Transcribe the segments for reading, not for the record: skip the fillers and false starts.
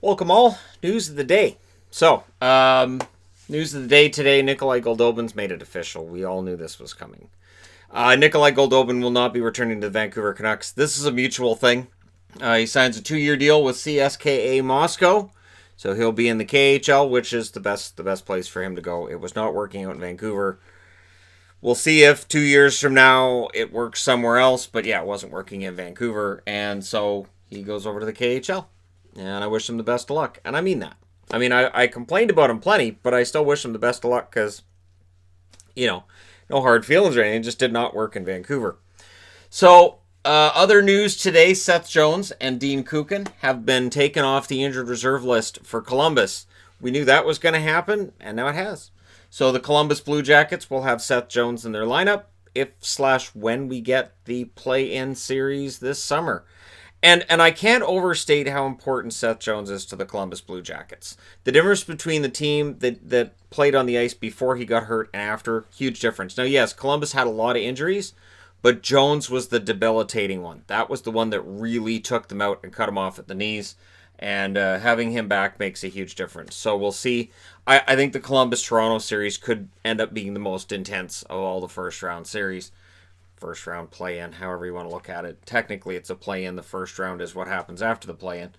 Welcome all. News of the day. News of the day today, Nikolai Goldobin's made it official. We all knew this was coming. Nikolai Goldobin will not be returning to the Vancouver Canucks. This is a mutual thing. He signs a 2-year deal with CSKA Moscow, so he'll be in the KHL, which is the best place for him to go. It was not working out in Vancouver. We'll see if 2 years from now it works somewhere else, but yeah, it wasn't working in Vancouver, and so he goes over to the KHL. And I wish him the best of luck. And I mean that. I mean, I complained about him plenty, but I still wish him the best of luck because, no hard feelings or anything. It just did not work in Vancouver. So, other news today, Seth Jones and Dean Kukin have been taken off the injured reserve list for Columbus. We knew that was going to happen, and now it has. So the Columbus Blue Jackets will have Seth Jones in their lineup if/when we get the play-in series this summer. And I can't overstate how important Seth Jones is to the Columbus Blue Jackets. The difference between the team that played on the ice before he got hurt and after, huge difference. Now, yes, Columbus had a lot of injuries, but Jones was the debilitating one. That was the one that really took them out and cut them off at the knees. And having him back makes a huge difference. So we'll see. I think the Columbus-Toronto series could end up being the most intense of all the first-round series. First round play-in, however you want to look at it. Technically, it's a play-in. The first round is what happens after the play-in.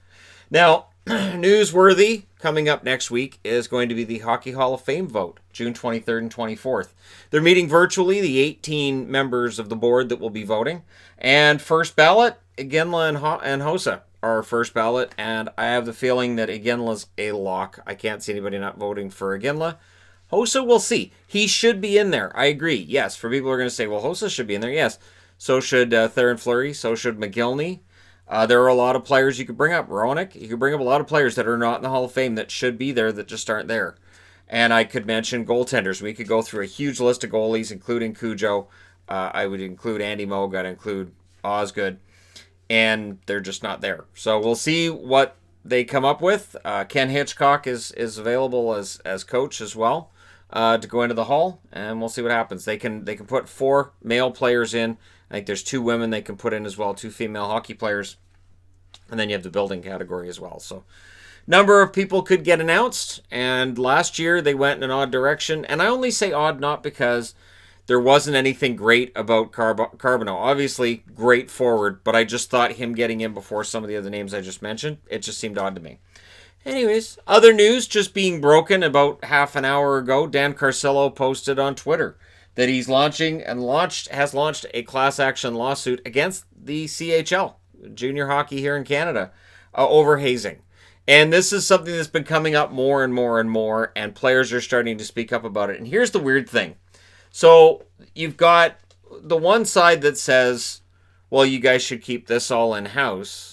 Now, newsworthy, coming up next week is going to be the Hockey Hall of Fame vote, June 23rd and 24th. They're meeting virtually, the 18 members of the board that will be voting. And first ballot, Iginla and Hossa are first ballot. And I have the feeling that Iginla's a lock. I can't see anybody not voting for Iginla. Hossa, we'll see. He should be in there. I agree. Yes, for people who are going to say, well, Hossa should be in there. Yes. So should Theoren Fleury. So should McGillney. There are a lot of players you could bring up. Roenick. You could bring up a lot of players that are not in the Hall of Fame that should be there that just aren't there. And I could mention goaltenders. We could go through a huge list of goalies, including Cujo. I would include Andy Moog. I'd include Osgood. And they're just not there. So we'll see what they come up with. Ken Hitchcock is available as coach as well. To go into the Hall, and we'll see what happens. They can put 4 male players in. I think there's 2 women they can put in as well, 2 female hockey players, and then you have the building category as well. So, number of people could get announced, and last year they went in an odd direction, and I only say odd not because there wasn't anything great about Carbonneau. Obviously, great forward, but I just thought him getting in before some of the other names I just mentioned, it just seemed odd to me. Anyways, other news just being broken about half an hour ago. Dan Carcillo posted on Twitter that he's has launched a class action lawsuit against the CHL, junior hockey here in Canada, over hazing. And this is something that's been coming up more and more and more, and players are starting to speak up about it. And here's the weird thing. So you've got the one side that says, well, you guys should keep this all in-house.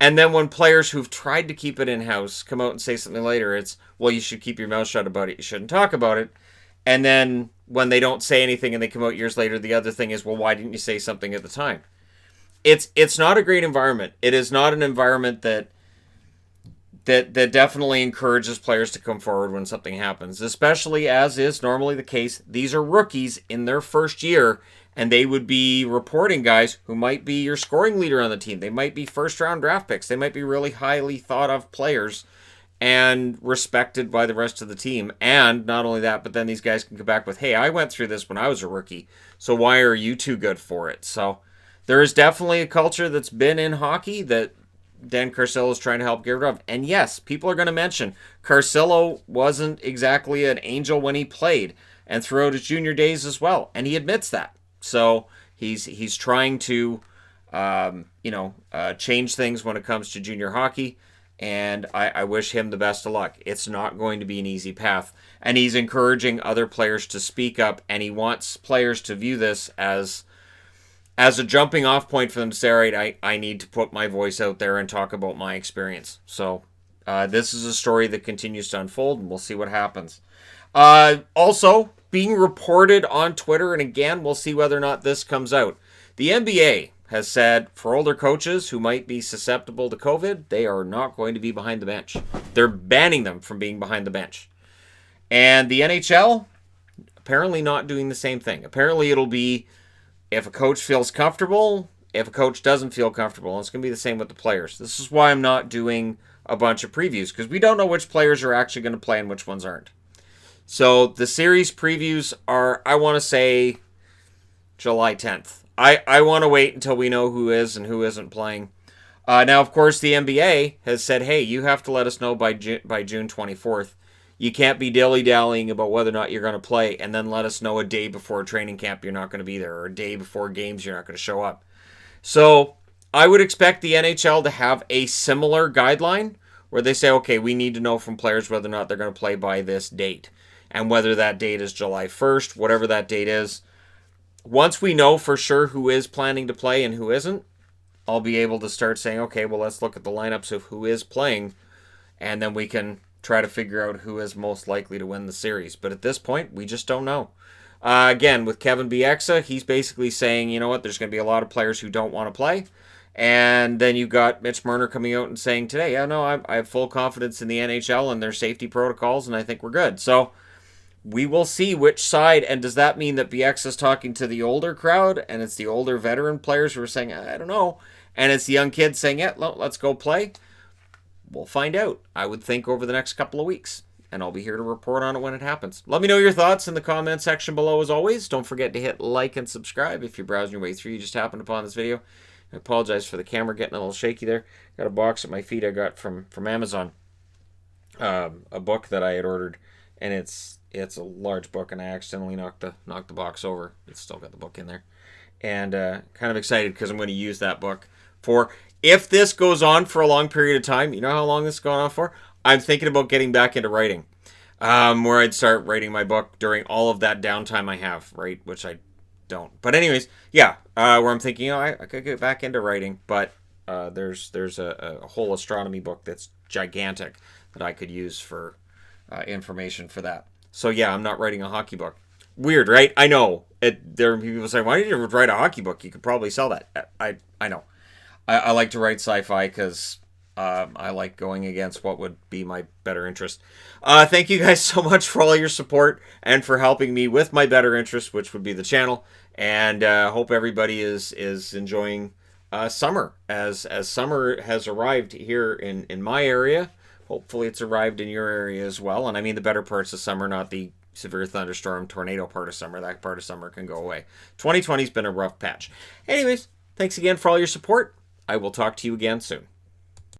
And then when players who've tried to keep it in-house come out and say something later, it's, well, you should keep your mouth shut about it. You shouldn't talk about it. And then when they don't say anything and they come out years later, the other thing is, well, why didn't you say something at the time? It's not a great environment. It is not an environment that definitely encourages players to come forward when something happens, especially as is normally the case. These are rookies in their first year, and they would be reporting guys who might be your scoring leader on the team. They might be first-round draft picks. They might be really highly thought-of players and respected by the rest of the team. And not only that, but then these guys can come back with, hey, I went through this when I was a rookie, so why are you too good for it? So there is definitely a culture that's been in hockey that Dan Carcillo is trying to help get rid of. And yes, people are going to mention Carcillo wasn't exactly an angel when he played and throughout his junior days as well. And he admits that. So he's trying to, change things when it comes to junior hockey. And I wish him the best of luck. It's not going to be an easy path. And he's encouraging other players to speak up. And he wants players to view this as a jumping off point for them to say, all right, I need to put my voice out there and talk about my experience. So this is a story that continues to unfold, and we'll see what happens. Also, being reported on Twitter, and again, we'll see whether or not this comes out. The NBA has said for older coaches who might be susceptible to COVID, they are not going to be behind the bench. They're banning them from being behind the bench. And the NHL, apparently not doing the same thing. Apparently it'll be if a coach feels comfortable, if a coach doesn't feel comfortable. And it's going to be the same with the players. This is why I'm not doing a bunch of previews because we don't know which players are actually going to play and which ones aren't. So the series previews are, I want to say, July 10th. I want to wait until we know who is and who isn't playing. Now, of course, the NBA has said, hey, you have to let us know by June 24th. You can't be dilly-dallying about whether or not you're going to play and then let us know a day before training camp you're not going to be there or a day before games you're not going to show up. So I would expect the NHL to have a similar guideline where they say, okay, we need to know from players whether or not they're going to play by this date. And whether that date is July 1st, whatever that date is. Once we know for sure who is planning to play and who isn't, I'll be able to start saying, okay, well, let's look at the lineups of who is playing, and then we can try to figure out who is most likely to win the series. But at this point, we just don't know. Again, with Kevin Bieksa, he's basically saying, you know what, there's going to be a lot of players who don't want to play. And then you've got Mitch Marner coming out and saying today, yeah, no, I have full confidence in the NHL and their safety protocols, and I think we're good. So we will see which side, and does that mean that Bieksa's talking to the older crowd, and it's the older veteran players who are saying, I don't know, and it's the young kids saying, yeah, let's go play? We'll find out, I would think, over the next couple of weeks. And I'll be here to report on it when it happens. Let me know your thoughts in the comment section below as always. Don't forget to hit like and subscribe if you're browsing your way through. You just happened upon this video. I apologize for the camera getting a little shaky there. Got a box at my feet I got from Amazon. A book that I had ordered. And it's a large book, and I accidentally knocked the box over. It's still got the book in there. And kind of excited because I'm going to use that book for, if this goes on for a long period of time, you know how long this is going on for? I'm thinking about getting back into writing, where I'd start writing my book during all of that downtime I have, right? Which I don't. But anyways, yeah, where I'm thinking, I could get back into writing, but there's a whole astronomy book that's gigantic that I could use for information for that. So yeah, I'm not writing a hockey book. Weird, right? I know. There are people saying, why did you write a hockey book? You could probably sell that. I know. I like to write sci-fi because I like going against what would be my better interest. Thank you guys so much for all your support and for helping me with my better interest, which would be the channel. And hope everybody is enjoying summer as summer has arrived here in my area. Hopefully it's arrived in your area as well. And I mean the better parts of summer, not the severe thunderstorm, tornado part of summer. That part of summer can go away. 2020's been a rough patch. Anyways, thanks again for all your support. I will talk to you again soon.